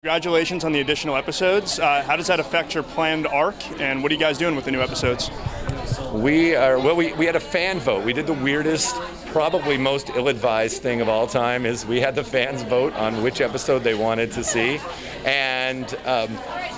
Congratulations on the additional episodes. How does that affect your planned arc, and what are you guys doing with the new episodes? We had a fan vote. We did the weirdest, probably most ill-advised thing of all time is we had the fans vote on which episode they wanted to see. And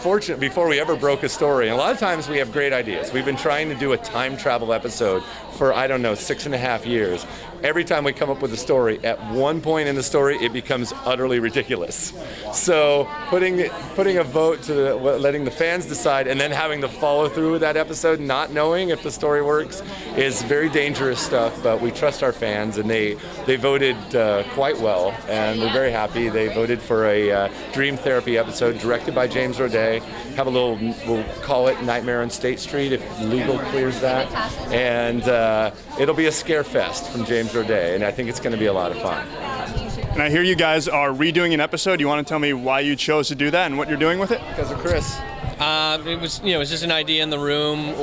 fortunately, before we ever broke a story, and a lot of times we have great ideas. We've been trying to do a time travel episode for, 6.5 years. Every time we come up with a story, at one point in the story, it becomes utterly ridiculous. So putting a vote to letting the fans decide and then having to follow through with that episode, not knowing if the story works, is very dangerous stuff, but we trust our fans, and they voted quite well, and we're very happy. They voted for a Dream Therapy episode directed by James Roday. Have a little, we'll call it Nightmare on State Street if legal clears that, and it'll be a scare fest from James Roday, and I think it's going to be a lot of fun. And I hear you guys are redoing an episode. You want to tell me why you chose to do that and what you're doing with it? Because of Chris. It was just an idea in the room.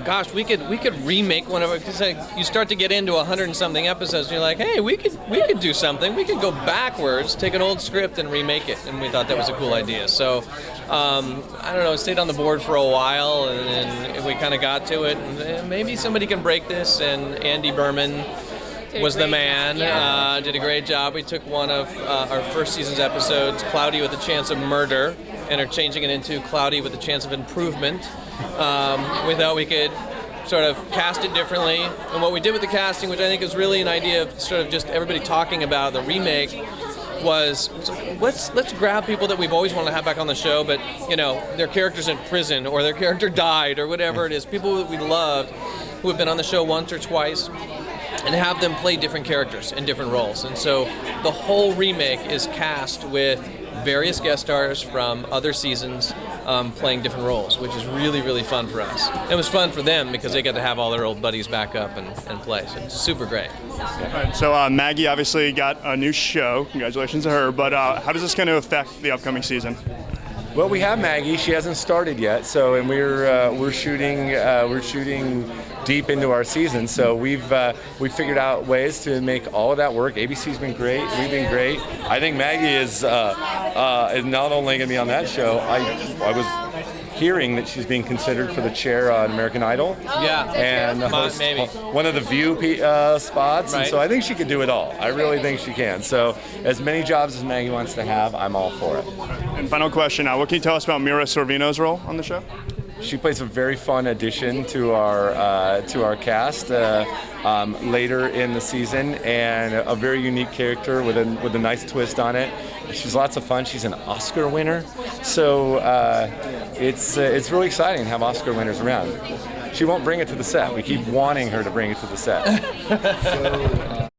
Gosh, we could remake one of it, because you start to get into 100 and something episodes, and you're like, hey, we could do something. We could go backwards, take an old script and remake it, and we thought that was a cool idea. So, I don't know, it stayed on the board for a while, and we kind of got to it. And maybe somebody can break this, and Andy Berman was the man, did a great job. We took one of our first season's episodes, Cloudy with a Chance of Murder, and are changing it into Cloudy with a Chance of Improvement. We thought we could sort of cast it differently. And what we did with the casting, which I think is really an idea of sort of just everybody talking about the remake, was let's grab people that we've always wanted to have back on the show, but their character's in prison or their character died or whatever it is, people that we loved who have been on the show once or twice, and have them play different characters in different roles. And so the whole remake is cast with various guest stars from other seasons playing different roles, which is really, really fun for us. It was fun for them because they get to have all their old buddies back up and play. So it's super great. All right, so Maggie obviously got a new show. Congratulations to her. But how does this going to affect the upcoming season? Well, we have Maggie. She hasn't started yet, and we're shooting deep into our season. So we've figured out ways to make all of that work. ABC's been great. We've been great. I think Maggie is not only going to be on that show. I was hearing that she's being considered for the chair on American Idol. Yeah. And host one of the View spots. Right. And so I think she can do it all. I really think she can. So as many jobs as Maggie wants to have, I'm all for it. And final question, what can you tell us about Mira Sorvino's role on the show? She plays a very fun addition to our cast later in the season, and a very unique character with a nice twist on it. She's lots of fun. She's an Oscar winner, so it's really exciting to have Oscar winners around. She won't bring it to the set. We keep wanting her to bring it to the set.